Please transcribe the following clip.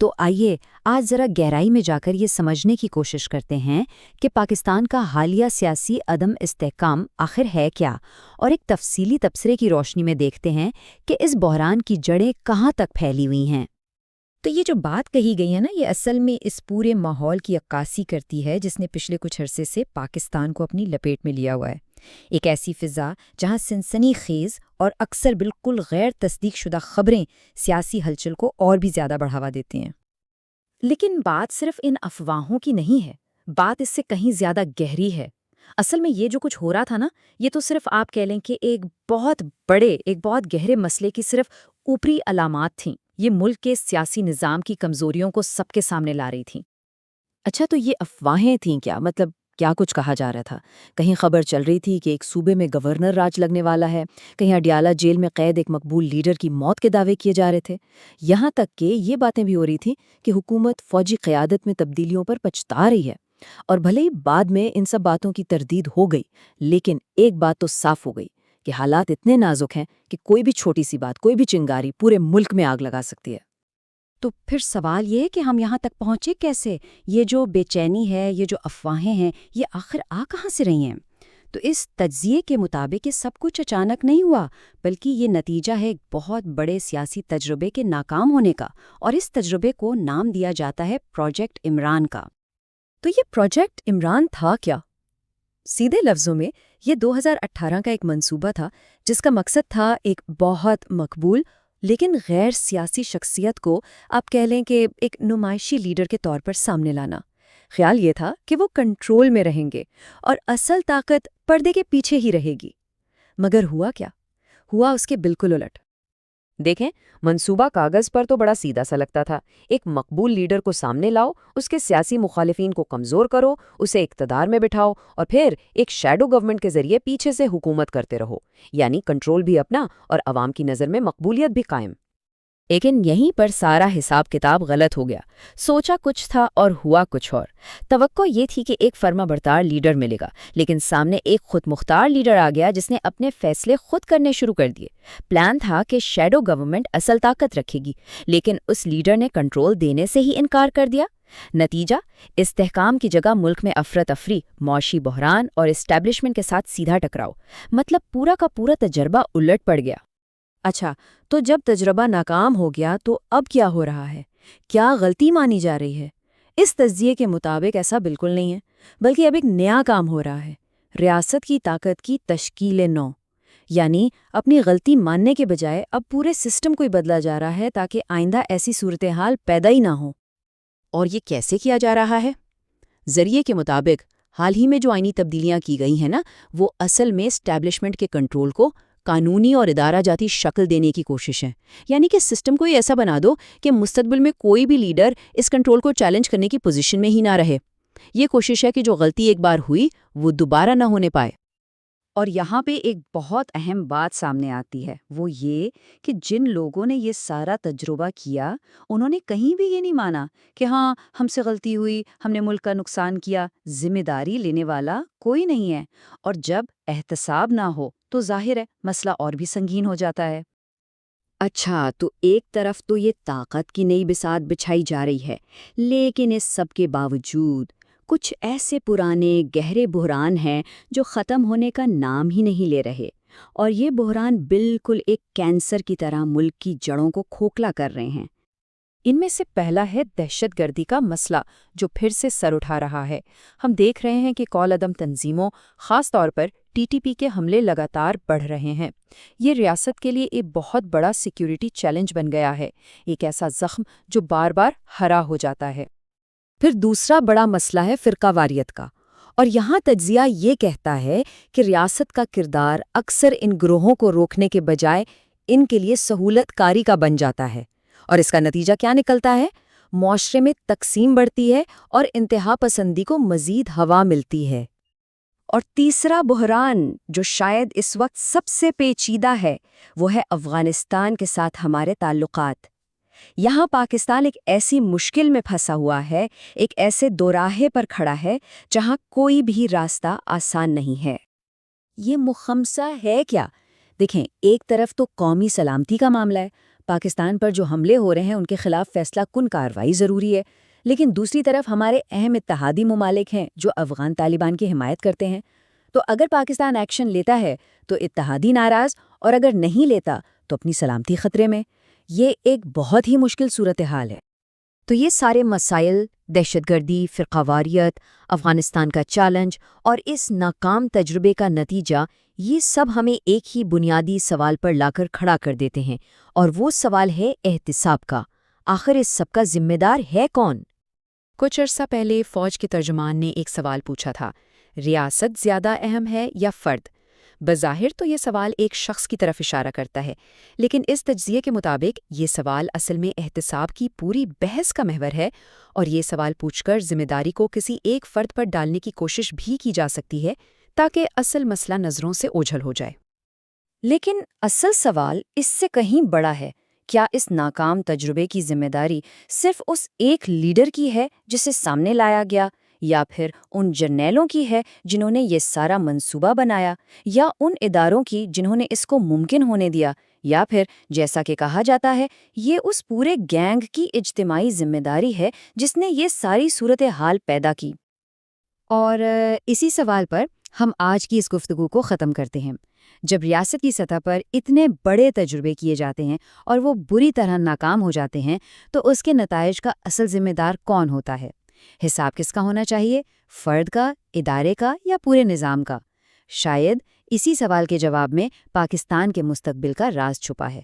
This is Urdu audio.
تو آئیے آج ذرا گہرائی میں جا کر یہ سمجھنے کی کوشش کرتے ہیں کہ پاکستان کا حالیہ سیاسی عدم استحکام آخر ہے کیا، اور ایک تفصیلی تبصرے کی روشنی میں دیکھتے ہیں کہ اس بحران کی جڑیں کہاں تک پھیلی ہوئی ہیں۔ تو یہ جو بات کہی گئی ہے نا، یہ اصل میں اس پورے ماحول کی عکاسی کرتی ہے جس نے پچھلے کچھ عرصے سے پاکستان کو اپنی لپیٹ میں لیا ہوا ہے۔ ایک ایسی فضا جہاں سنسنی خیز اور اکثر بالکل غیر تصدیق شدہ خبریں سیاسی ہلچل کو اور بھی زیادہ بڑھاوا دیتی ہیں۔ لیکن بات صرف ان افواہوں کی نہیں ہے، بات اس سے کہیں زیادہ گہری ہے۔ اصل میں یہ جو کچھ ہو رہا تھا نا، یہ تو صرف آپ کہہ لیں کہ ایک بہت گہرے مسئلے کی صرف اوپری علامات تھیں۔ یہ ملک کے سیاسی نظام کی کمزوریوں کو سب کے سامنے لا رہی تھیں۔ اچھا، تو یہ افواہیں تھیں کیا؟ مطلب کیا کچھ کہا جا رہا تھا؟ کہیں خبر چل رہی تھی کہ ایک صوبے میں گورنر راج لگنے والا ہے، کہیں اڈیالہ جیل میں قید ایک مقبول لیڈر کی موت کے دعوے کیے جا رہے تھے، یہاں تک کہ یہ باتیں بھی ہو رہی تھیں کہ حکومت فوجی قیادت میں تبدیلیوں پر پچھتا رہی ہے۔ اور بھلے ہی بعد میں ان سب باتوں کی تردید ہو گئی، لیکن ایک بات تو صاف ہو گئی کہ حالات اتنے نازک ہیں کہ کوئی بھی چھوٹی سی بات، کوئی بھی چنگاری پورے ملک میں آگ لگا سکتی ہے۔ تو پھر سوال یہ ہے کہ ہم یہاں تک پہنچے کیسے؟ یہ جو بے چینی ہے، یہ جو افواہیں ہیں، یہ آخر کہاں سے رہی ہیں؟ تو اس تجزیے کے مطابق یہ سب کچھ اچانک نہیں ہوا، بلکہ یہ نتیجہ ہے ایک بہت بڑے سیاسی تجربے کے ناکام ہونے کا، اور اس تجربے کو نام دیا جاتا ہے پروجیکٹ عمران کا۔ تو یہ پروجیکٹ عمران تھا کیا؟ سیدھے لفظوں میں یہ 2018 کا ایک منصوبہ تھا جس کا مقصد تھا ایک بہت مقبول لیکن غیر سیاسی شخصیت کو آپ کہہ لیں کہ ایک نمائشی لیڈر کے طور پر سامنے لانا۔ خیال یہ تھا کہ وہ کنٹرول میں رہیں گے اور اصل طاقت پردے کے پیچھے ہی رہے گی۔ مگر ہوا کیا؟ ہوا اس کے بالکل الٹ۔ دیکھیں، منصوبہ کاغذ پر تو بڑا سیدھا سا لگتا تھا۔ ایک مقبول لیڈر کو سامنے لاؤ، اس کے سیاسی مخالفین کو کمزور کرو، اسے اقتدار میں بٹھاؤ، اور پھر ایک شیڈو گورنمنٹ کے ذریعے پیچھے سے حکومت کرتے رہو، یعنی کنٹرول بھی اپنا اور عوام کی نظر میں مقبولیت بھی قائم۔ لیکن یہیں پر سارا حساب کتاب غلط ہو گیا۔ سوچا کچھ تھا اور ہوا کچھ اور۔ توقع یہ تھی کہ ایک فرما بردار لیڈر ملے گا، لیکن سامنے ایک خود مختار لیڈر آ گیا جس نے اپنے فیصلے خود کرنے شروع کر دیے۔ پلان تھا کہ شیڈو گورنمنٹ اصل طاقت رکھے گی، لیکن اس لیڈر نے کنٹرول دینے سے ہی انکار کر دیا۔ نتیجہ، استحکام کی جگہ ملک میں افراتفری، معاشی بحران اور اسٹیبلشمنٹ کے ساتھ سیدھا ٹکراؤ۔ مطلب پورا کا پورا تجربہ الٹ پڑ گیا۔ اچھا، تو جب تجربہ ناکام ہو گیا تو اب کیا ہو رہا ہے؟ کیا غلطی مانی جا رہی ہے؟ اس تجزیے کے مطابق ایسا بالکل نہیں ہے، بلکہ اب ایک نیا کام ہو رہا ہے، ریاست کی طاقت کی تشکیل نو۔ یعنی اپنی غلطی ماننے کے بجائے اب پورے سسٹم کو ہی بدلا جا رہا ہے تاکہ آئندہ ایسی صورتحال پیدا ہی نہ ہو۔ اور یہ کیسے کیا جا رہا ہے؟ ذریعے کے مطابق حال ہی میں جو آئینی تبدیلیاں کی گئی ہیں نا، وہ اصل میں اسٹیبلشمنٹ کے کنٹرول کو قانونی اور ادارہ جاتی شکل دینے کی کوشش ہے۔ یعنی کہ سسٹم کو یہ ایسا بنا دو کہ مستقبل میں کوئی بھی لیڈر اس کنٹرول کو چیلنج کرنے کی پوزیشن میں ہی نہ رہے۔ یہ کوشش ہے کہ جو غلطی ایک بار ہوئی وہ دوبارہ نہ ہونے پائے۔ اور یہاں پہ ایک بہت اہم بات سامنے آتی ہے، وہ یہ کہ جن لوگوں نے یہ سارا تجربہ کیا، انہوں نے کہیں بھی یہ نہیں مانا کہ ہاں ہم سے غلطی ہوئی، ہم نے ملک کا نقصان کیا۔ ذمہ داری لینے والا کوئی نہیں ہے، اور جب احتساب نہ ہو تو ظاہر ہے مسئلہ اور بھی سنگین ہو جاتا ہے۔ اچھا، تو ایک طرف تو یہ طاقت کی نئی بساط بچھائی جا رہی ہے، لیکن اس سب کے باوجود کچھ ایسے پرانے گہرے بحران ہیں جو ختم ہونے کا نام ہی نہیں لے رہے، اور یہ بحران بالکل ایک کینسر کی طرح ملک کی جڑوں کو کھوکھلا کر رہے ہیں۔ ان میں سے پہلا ہے دہشت گردی کا مسئلہ، جو پھر سے سر اٹھا رہا ہے۔ ہم دیکھ رہے ہیں کہ کول عدم تنظیموں، خاص طور پر ٹی ٹی پی کے حملے لگاتار بڑھ رہے ہیں۔ یہ ریاست کے لیے ایک بہت بڑا سیکیورٹی چیلنج بن گیا ہے، ایک ایسا زخم جو بار بار ہرا ہو جاتا ہے۔ پھر دوسرا بڑا مسئلہ ہے فرقہ واریت کا، اور یہاں تجزیہ یہ کہتا ہے کہ ریاست کا کردار اکثر ان گروہوں کو روکنے کے بجائے ان کے لیے سہولت کاری کا بن جاتا ہے، اور اس کا نتیجہ کیا نکلتا ہے؟ معاشرے میں تقسیم بڑھتی ہے اور انتہا پسندی کو مزید ہوا ملتی ہے۔ اور تیسرا بحران جو شاید اس وقت سب سے پیچیدہ ہے، وہ ہے افغانستان کے ساتھ ہمارے تعلقات۔ یہاں پاکستان ایک ایسی مشکل میں پھنسا ہوا ہے، ایک ایسے دوراہے پر کھڑا ہے جہاں کوئی بھی راستہ آسان نہیں ہے۔ یہ مخمسہ ہے کیا؟ دیکھیں، ایک طرف تو قومی سلامتی کا معاملہ ہے، پاکستان پر جو حملے ہو رہے ہیں ان کے خلاف فیصلہ کن کارروائی ضروری ہے، لیکن دوسری طرف ہمارے اہم اتحادی ممالک ہیں جو افغان طالبان کی حمایت کرتے ہیں۔ تو اگر پاکستان ایکشن لیتا ہے تو اتحادی ناراض، اور اگر نہیں لیتا تو اپنی سلامتی خطرے میں۔ یہ ایک بہت ہی مشکل صورتحال ہے۔ تو یہ سارے مسائل، دہشت گردی، فرقہ واریت، افغانستان کا چیلنج اور اس ناکام تجربے کا نتیجہ، یہ سب ہمیں ایک ہی بنیادی سوال پر لا کر کھڑا کر دیتے ہیں، اور وہ سوال ہے احتساب کا۔ آخر اس سب کا ذمہ دار ہے کون؟ کچھ عرصہ پہلے فوج کے ترجمان نے ایک سوال پوچھا تھا، ریاست زیادہ اہم ہے یا فرد؟ بظاہر تو یہ سوال ایک شخص کی طرف اشارہ کرتا ہے، لیکن اس تجزیے کے مطابق یہ سوال اصل میں احتساب کی پوری بحث کا محور ہے، اور یہ سوال پوچھ کر ذمہ داری کو کسی ایک فرد پر ڈالنے کی کوشش بھی کی جا سکتی ہے تاکہ اصل مسئلہ نظروں سے اوجھل ہو جائے۔ لیکن اصل سوال اس سے کہیں بڑا ہے۔ کیا اس ناکام تجربے کی ذمہ داری صرف اس ایک لیڈر کی ہے جسے سامنے لایا گیا، یا پھر ان جرنیلوں کی ہے جنہوں نے یہ سارا منصوبہ بنایا، یا ان اداروں کی جنہوں نے اس کو ممکن ہونے دیا، یا پھر جیسا کہ کہا جاتا ہے یہ اس پورے گینگ کی اجتماعی ذمہ داری ہے جس نے یہ ساری صورتحال پیدا کی؟ اور اسی سوال پر ہم آج کی اس گفتگو کو ختم کرتے ہیں۔ جب ریاست کی سطح پر اتنے بڑے تجربے کیے جاتے ہیں اور وہ بری طرح ناکام ہو جاتے ہیں تو اس کے نتائج کا اصل ذمہ دار کون ہوتا ہے؟ حساب کس کا ہونا چاہیے؟ فرد کا، ادارے کا، یا پورے نظام کا؟ شاید اسی سوال کے جواب میں پاکستان کے مستقبل کا راز چھپا ہے۔